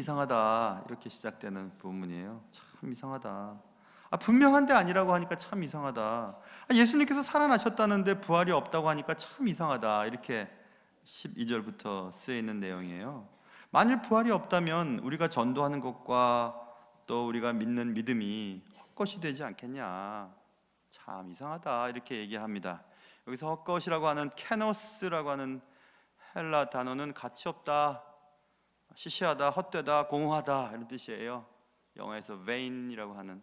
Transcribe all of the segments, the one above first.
이상하다 이렇게 시작되는 본문이에요. 참 이상하다. 분명한데 아니라고 하니까 참 이상하다. 예수님께서 살아나셨다는데 부활이 없다고 하니까 참 이상하다. 이렇게 12절부터 쓰여 있는 내용이에요. 만일 부활이 없다면 우리가 전도하는 것과 또 우리가 믿는 믿음이 헛것이 되지 않겠냐. 참 이상하다 이렇게 얘기합니다. 여기서 헛것이라고 하는 케노스라고 하는 헬라 단어는 가치 없다, 시시하다, 헛되다, 공허하다 이런 뜻이에요. 영어에서 vain이라고 하는,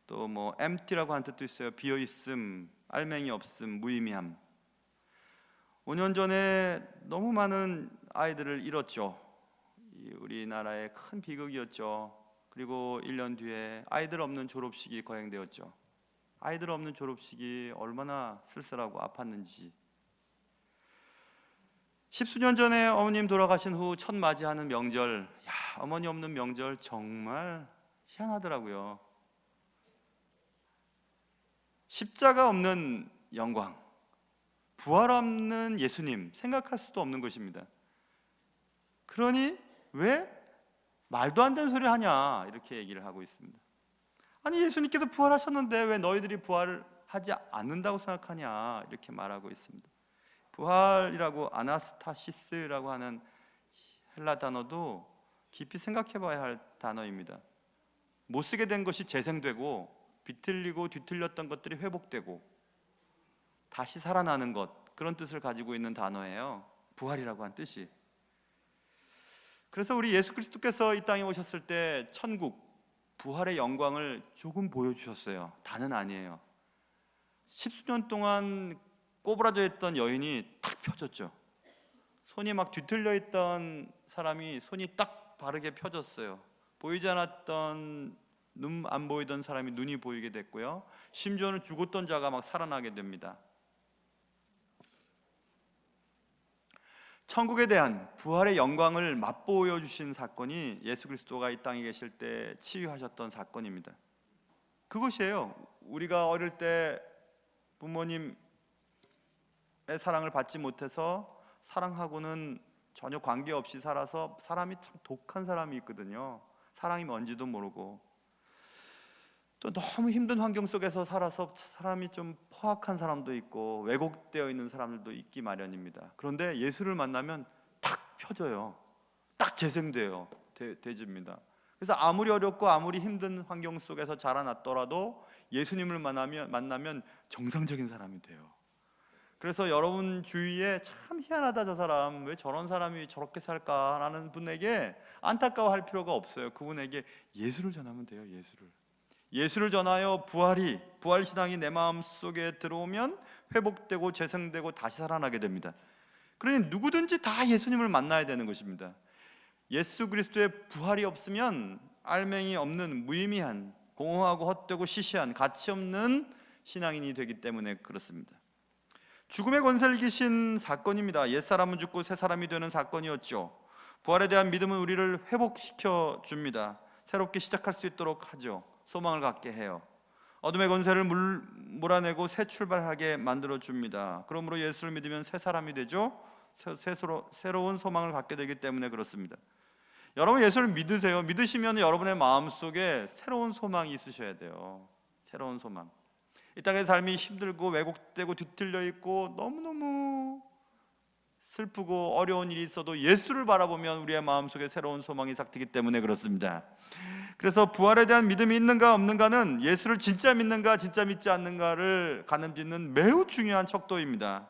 또 뭐 empty라고 하는 뜻도 있어요. 비어 있음, 알맹이 없음, 무의미함. 5년 전에 너무 많은 아이들을 잃었죠. 우리나라의 큰 비극이었죠. 그리고 1년 뒤에 아이들 없는 졸업식이 거행되었죠. 아이들 없는 졸업식이 얼마나 쓸쓸하고 아팠는지. 10수년 전에 어머님 돌아가신 후 첫 맞이하는 명절, 어머니 없는 명절 정말 희한하더라고요. 십자가 없는 영광, 부활 없는 예수님, 생각할 수도 없는 것입니다. 그러니 왜 말도 안 되는 소리를 하냐 이렇게 얘기를 하고 있습니다. 아니 예수님께서 부활하셨는데 왜 너희들이 부활하지 않는다고 생각하냐 이렇게 말하고 있습니다. 부활이라고 아나스타시스라고 하는 헬라 단어도 깊이 생각해 봐야 할 단어입니다. 못 쓰게 된 것이 재생되고 비틀리고 뒤틀렸던 것들이 회복되고 다시 살아나는 것, 그런 뜻을 가지고 있는 단어예요. 부활이라고 한 뜻이. 그래서 우리 예수 그리스도께서 이 땅에 오셨을 때 천국, 부활의 영광을 조금 보여주셨어요. 다는 아니에요. 10수년 동안 꼬부라져 있던 여인이 탁 펴졌죠. 손이 막 뒤틀려 있던 사람이 손이 딱 바르게 펴졌어요. 보이지 않았던, 눈 안 보이던 사람이 눈이 보이게 됐고요. 심지어는 죽었던 자가 막 살아나게 됩니다. 천국에 대한 부활의 영광을 맛보여 주신 사건이 예수 그리스도가 이 땅에 계실 때 치유하셨던 사건입니다. 그것이에요. 우리가 어릴 때 부모님의 사랑을 받지 못해서 사랑하고는 전혀 관계없이 살아서 사람이 참 독한 사람이 있거든요. 사랑이 뭔지도 모르고 또 너무 힘든 환경 속에서 살아서 사람이 좀 포악한 사람도 있고 왜곡되어 있는 사람들도 있기 마련입니다. 그런데 예수를 만나면 탁 펴져요. 딱 재생돼요. 되집니다. 그래서 아무리 어렵고 아무리 힘든 환경 속에서 자라났더라도 예수님을 만나면 정상적인 사람이 돼요. 그래서 여러분 주위에 참 희한하다, 저 사람 왜 저런 사람이 저렇게 살까라는 분에게 안타까워할 필요가 없어요. 그분에게 예수를 전하면 돼요. 예수를 전하여 부활 신앙이 내 마음 속에 들어오면 회복되고 재생되고 다시 살아나게 됩니다. 그러니 누구든지 다 예수님을 만나야 되는 것입니다. 예수 그리스도의 부활이 없으면 알맹이 없는 무의미한, 공허하고 헛되고 시시한, 가치 없는 신앙인이 되기 때문에 그렇습니다. 죽음의 권세를 이기신 사건입니다. 옛사람은 죽고 새사람이 되는 사건이었죠. 부활에 대한 믿음은 우리를 회복시켜 줍니다. 새롭게 시작할 수 있도록 하죠. 소망을 갖게 해요. 어둠의 권세를 몰아내고 새 출발하게 만들어 줍니다. 그러므로 예수를 믿으면 새 사람이 되죠. 새로운 소망을 갖게 되기 때문에 그렇습니다. 여러분 예수를 믿으세요. 믿으시면 여러분의 마음속에 새로운 소망이 있으셔야 돼요. 새로운 소망. 이 땅의 삶이 힘들고 왜곡되고 뒤틀려 있고 너무너무 슬프고 어려운 일이 있어도 예수를 바라보면 우리의 마음속에 새로운 소망이 삭트기 때문에 그렇습니다. 그래서 부활에 대한 믿음이 있는가 없는가는 예수를 진짜 믿는가 진짜 믿지 않는가를 가늠짓는 매우 중요한 척도입니다.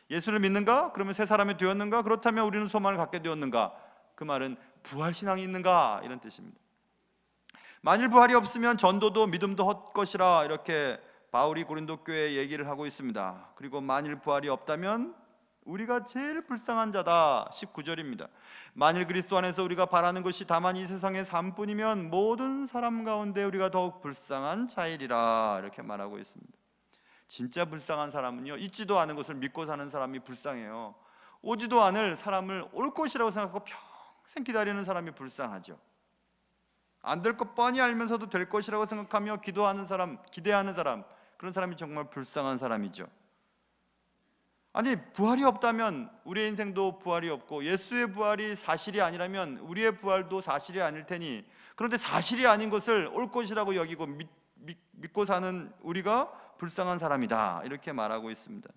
예수를 믿는가? 그러면 새 사람이 되었는가? 그렇다면 우리는 소망을 갖게 되었는가? 그 말은 부활 신앙이 있는가? 이런 뜻입니다. 만일 부활이 없으면 전도도 믿음도 헛것이라 이렇게 바울이 고린도 교회에 얘기를 하고 있습니다. 그리고 만일 부활이 없다면 우리가 제일 불쌍한 자다. 19절입니다. 만일 그리스도 안에서 우리가 바라는 것이 다만 이 세상의 삶뿐이면 모든 사람 가운데 우리가 더욱 불쌍한 자이리라 이렇게 말하고 있습니다. 진짜 불쌍한 사람은요, 있지도 않은 것을 믿고 사는 사람이 불쌍해요. 오지도 않을 사람을 올 것이라고 생각하고 평생 기다리는 사람이 불쌍하죠. 안 될 것 뻔히 알면서도 될 것이라고 생각하며 기도하는 사람, 기대하는 사람, 그런 사람이 정말 불쌍한 사람이죠. 아니, 부활이 없다면 우리의 인생도 부활이 없고, 예수의 부활이 사실이 아니라면 우리의 부활도 사실이 아닐 테니, 그런데 사실이 아닌 것을 올 것이라고 여기고 믿고 사는 우리가 불쌍한 사람이다, 이렇게 말하고 있습니다.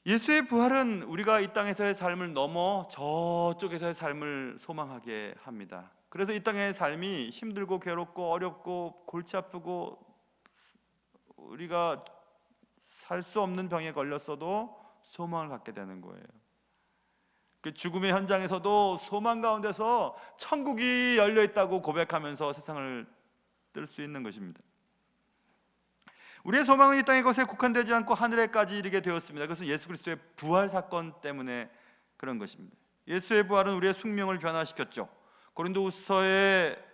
예수의 부활은 우리가 이 땅에서의 삶을 넘어 저쪽에서의 삶을 소망하게 합니다. 그래서 이 땅의 삶이 힘들고 괴롭고 어렵고 골치 아프고 우리가 살 수 없는 병에 걸렸어도 소망을 갖게 되는 거예요. 그 죽음의 현장에서도 소망 가운데서 천국이 열려 있다고 고백하면서 세상을 뜰 수 있는 것입니다. 우리의 소망은 이 땅의 것에 국한되지 않고 하늘에까지 이르게 되었습니다. 그것은 예수 그리스도의 부활 사건 때문에 그런 것입니다. 예수의 부활은 우리의 숙명을 변화시켰죠. 고린도후서에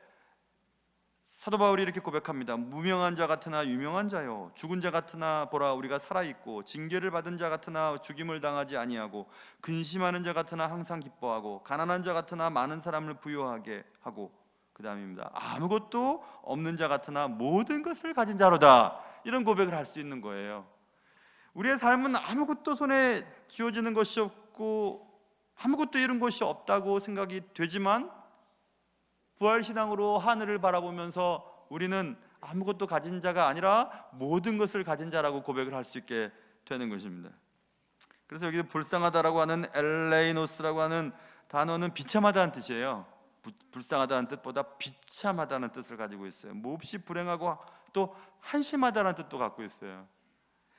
사도 바울이 이렇게 고백합니다. 무명한 자 같으나 유명한 자요, 죽은 자 같으나 보라 우리가 살아있고, 징계를 받은 자 같으나 죽임을 당하지 아니하고, 근심하는 자 같으나 항상 기뻐하고, 가난한 자 같으나 많은 사람을 부유하게 하고, 그 다음입니다. 아무것도 없는 자 같으나 모든 것을 가진 자로다. 이런 고백을 할 수 있는 거예요. 우리의 삶은 아무것도 손에 쥐어지는 것이 없고 아무것도 이룬 것이 없다고 생각이 되지만, 부활신앙으로 하늘을 바라보면서 우리는 아무것도 가진 자가 아니라 모든 것을 가진 자라고 고백을 할 수 있게 되는 것입니다. 그래서 여기 불쌍하다라고 하는 엘레이노스라고 하는 단어는 비참하다는 뜻이에요. 불쌍하다는 뜻보다 비참하다는 뜻을 가지고 있어요. 몹시 불행하고 또 한심하다는 뜻도 갖고 있어요.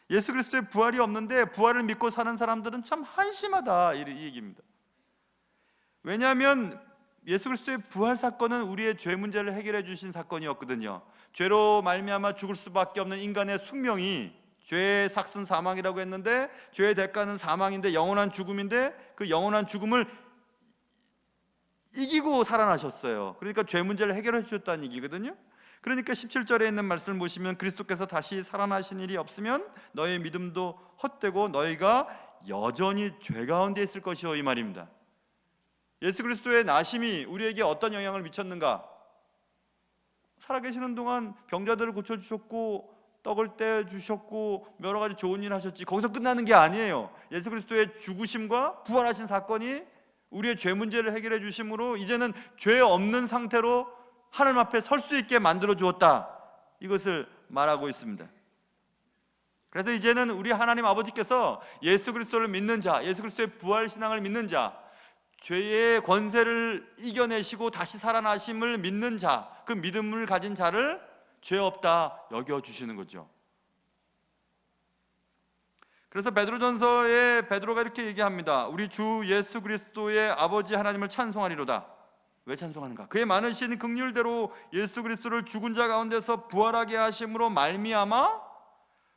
예수 그리스도의 부활이 없는데 부활을 믿고 사는 사람들은 참 한심하다, 이 얘기입니다. 왜냐하면 예수 그리스도의 부활 사건은 우리의 죄 문제를 해결해 주신 사건이었거든요. 죄로 말미암아 죽을 수밖에 없는 인간의 숙명이, 죄의 삭슨 사망이라고 했는데 죄의 대가는 사망인데 영원한 죽음인데, 그 영원한 죽음을 이기고 살아나셨어요. 그러니까 죄 문제를 해결해 주셨다는 얘기거든요. 그러니까 17절에 있는 말씀을 보시면, 그리스도께서 다시 살아나신 일이 없으면 너의 믿음도 헛되고 너희가 여전히 죄 가운데 있을 것이요, 이 말입니다. 예수 그리스도의 나심이 우리에게 어떤 영향을 미쳤는가? 살아계시는 동안 병자들을 고쳐주셨고 떡을 떼주셨고 여러 가지 좋은 일 하셨지, 거기서 끝나는 게 아니에요. 예수 그리스도의 죽으심과 부활하신 사건이 우리의 죄 문제를 해결해 주심으로 이제는 죄 없는 상태로 하나님 앞에 설 수 있게 만들어 주었다, 이것을 말하고 있습니다. 그래서 이제는 우리 하나님 아버지께서 예수 그리스도를 믿는 자, 예수 그리스도의 부활 신앙을 믿는 자, 죄의 권세를 이겨내시고 다시 살아나심을 믿는 자, 그 믿음을 가진 자를 죄 없다 여겨주시는 거죠. 그래서 베드로전서에 베드로가 이렇게 얘기합니다. 우리 주 예수 그리스도의 아버지 하나님을 찬송하리로다. 왜 찬송하는가? 그의 많으신 긍휼대로 예수 그리스도를 죽은 자 가운데서 부활하게 하심으로 말미암아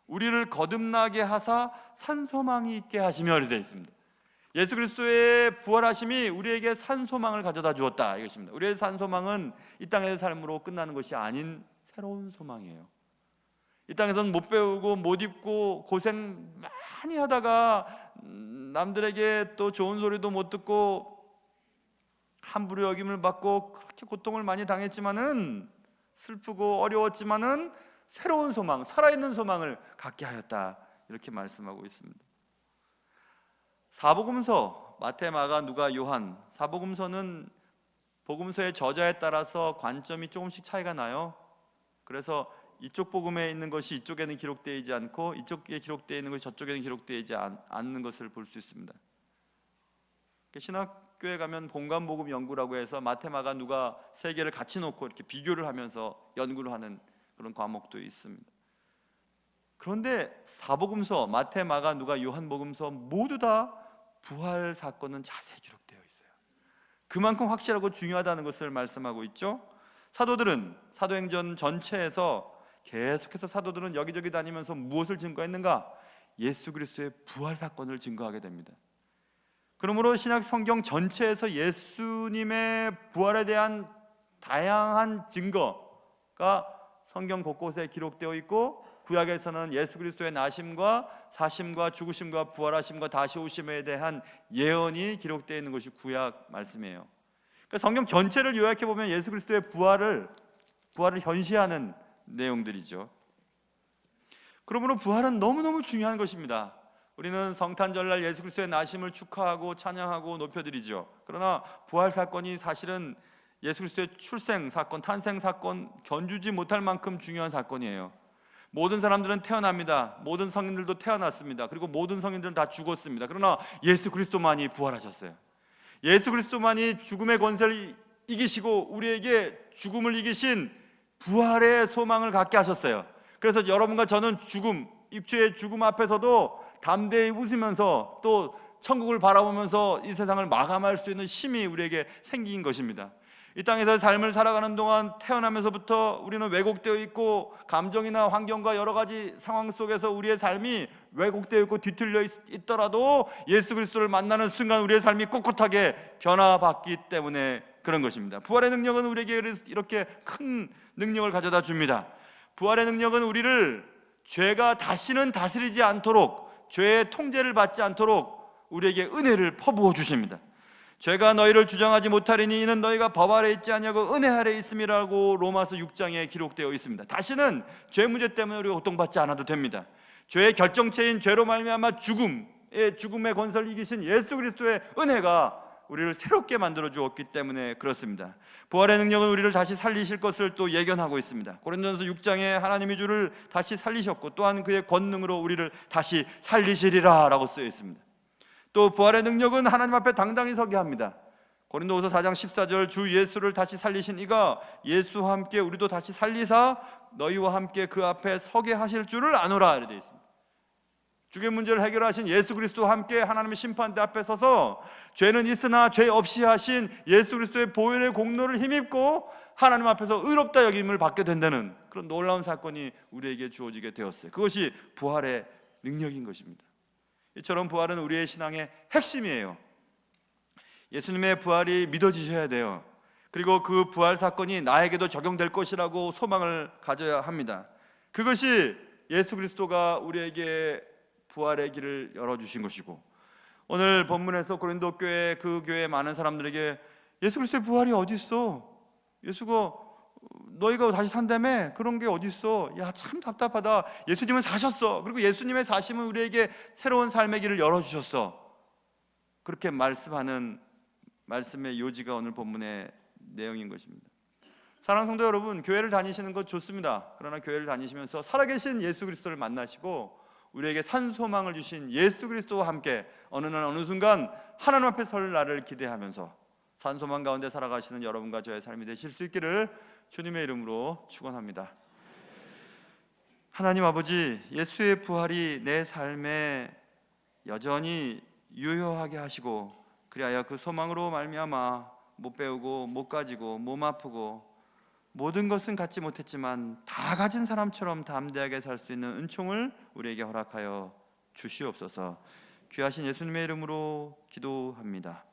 우리를 거듭나게 하사 산소망이 있게 하시며, 이렇게 되어 있습니다. 예수 그리스도의 부활하심이 우리에게 산소망을 가져다 주었다, 이것입니다. 우리의 산소망은 이 땅의 삶으로 끝나는 것이 아닌 새로운 소망이에요. 이 땅에서는 못 배우고 못 입고 고생 많이 하다가 남들에게 또 좋은 소리도 못 듣고 함부로 여김을 받고 그렇게 고통을 많이 당했지만은, 슬프고 어려웠지만은 새로운 소망, 살아있는 소망을 갖게 하였다, 이렇게 말씀하고 있습니다. 사복음서, 마태, 마가, 누가, 요한, 사복음서는 복음서의 저자에 따라서 관점이 조금씩 차이가 나요. 그래서 이쪽 복음에 있는 것이 이쪽에는 기록되어 있지 않고 이쪽에 기록되어 있는 것이 저쪽에는 기록되어 있지 않는 것을 볼 수 있습니다. 신학교에 가면 본관복음 연구라고 해서 마태, 마가, 누가 세 개를 같이 놓고 이렇게 비교를 하면서 연구를 하는 그런 과목도 있습니다. 그런데 사복음서, 마태, 마가, 누가, 요한복음서 모두 다 부활 사건은 자세히 기록되어 있어요. 그만큼 확실하고 중요하다는 것을 말씀하고 있죠. 사도들은 사도행전 전체에서 계속해서 사도들은 여기저기 다니면서 무엇을 증거했는가? 예수 그리스도의 부활 사건을 증거하게 됩니다. 그러므로 신약 성경 전체에서 예수님의 부활에 대한 다양한 증거가 성경 곳곳에 기록되어 있고, 구약에서는 예수 그리스도의 나심과 사심과 죽으심과 부활하심과 다시 오심에 대한 예언이 기록되어 있는 것이 구약 말씀이에요. 그러니까 성경 전체를 요약해 보면 예수 그리스도의 부활을 현시하는 내용들이죠. 그러므로 부활은 너무너무 중요한 것입니다. 우리는 성탄절날 예수 그리스도의 나심을 축하하고 찬양하고 높여드리죠. 그러나 부활 사건이 사실은 예수 그리스도의 출생 사건, 탄생 사건 견주지 못할 만큼 중요한 사건이에요. 모든 사람들은 태어납니다. 모든 성인들도 태어났습니다. 그리고 모든 성인들은 다 죽었습니다. 그러나 예수 그리스도만이 부활하셨어요. 예수 그리스도만이 죽음의 권세를 이기시고 우리에게 죽음을 이기신 부활의 소망을 갖게 하셨어요. 그래서 여러분과 저는 죽음, 입주의 죽음 앞에서도 담대히 웃으면서 또 천국을 바라보면서 이 세상을 마감할 수 있는 힘이 우리에게 생긴 것입니다. 이 땅에서 삶을 살아가는 동안 태어나면서부터 우리는 왜곡되어 있고 감정이나 환경과 여러 가지 상황 속에서 우리의 삶이 왜곡되어 있고 뒤틀려 있더라도 예수 그리스도를 만나는 순간 우리의 삶이 꼿꼿하게 변화받기 때문에 그런 것입니다. 부활의 능력은 우리에게 이렇게 큰 능력을 가져다 줍니다. 부활의 능력은 우리를 죄가 다시는 다스리지 않도록, 죄의 통제를 받지 않도록 우리에게 은혜를 퍼부어 주십니다. 죄가 너희를 주장하지 못하리니 이는 너희가 법 아래 있지 아니하고 은혜 아래 있음이라고 로마서 6장에 기록되어 있습니다. 다시는 죄 문제 때문에 우리가 고통받지 않아도 됩니다. 죄의 결정체인 죄로 말미암아 죽음의 권세를 이기신 예수 그리스도의 은혜가 우리를 새롭게 만들어 주었기 때문에 그렇습니다. 부활의 능력은 우리를 다시 살리실 것을 또 예견하고 있습니다. 고린도전서 6장에 하나님이 주를 다시 살리셨고 또한 그의 권능으로 우리를 다시 살리시리라 라고 쓰여 있습니다. 또 부활의 능력은 하나님 앞에 당당히 서게 합니다. 고린도후서 4장 14절 주 예수를 다시 살리신 이가 예수와 함께 우리도 다시 살리사 너희와 함께 그 앞에 서게 하실 줄을 아노라 이렇게 되어 있습니다. 죽의 문제를 해결하신 예수 그리스도와 함께 하나님의 심판대 앞에 서서 죄는 있으나 죄 없이 하신 예수 그리스도의 보혈의 공로를 힘입고 하나님 앞에서 의롭다 여김을 받게 된다는 그런 놀라운 사건이 우리에게 주어지게 되었어요. 그것이 부활의 능력인 것입니다. 이처럼 부활은 우리의 신앙의 핵심이에요. 예수님의 부활이 믿어지셔야 돼요. 그리고 그 부활 사건이 나에게도 적용될 것이라고 소망을 가져야 합니다. 그것이 예수 그리스도가 우리에게 부활의 길을 열어주신 것이고, 오늘 본문에서 고린도 교회 그 교회 많은 사람들에게 예수 그리스도의 부활이 어디 있어? 예수가 너희가 다시 산다며? 그런 게 어디 있어? 야, 참 답답하다. 예수님은 사셨어. 그리고 예수님의 사심은 우리에게 새로운 삶의 길을 열어주셨어. 그렇게 말씀하는 말씀의 요지가 오늘 본문의 내용인 것입니다. 사랑하는 성도 여러분, 교회를 다니시는 것 좋습니다. 그러나 교회를 다니시면서 살아계신 예수 그리스도를 만나시고 우리에게 산 소망을 주신 예수 그리스도와 함께 어느 날 어느 순간 하나님 앞에 설 날을 기대하면서 산 소망 가운데 살아가시는 여러분과 저의 삶이 되실 수 있기를 주님의 이름으로 축원합니다. 하나님 아버지, 예수의 부활이 내 삶에 여전히 유효하게 하시고 그리하여 그 소망으로 말미암아 못 배우고 못 가지고 몸 아프고 모든 것은 갖지 못했지만 다 가진 사람처럼 담대하게 살 수 있는 은총을 우리에게 허락하여 주시옵소서. 귀하신 예수님의 이름으로 기도합니다.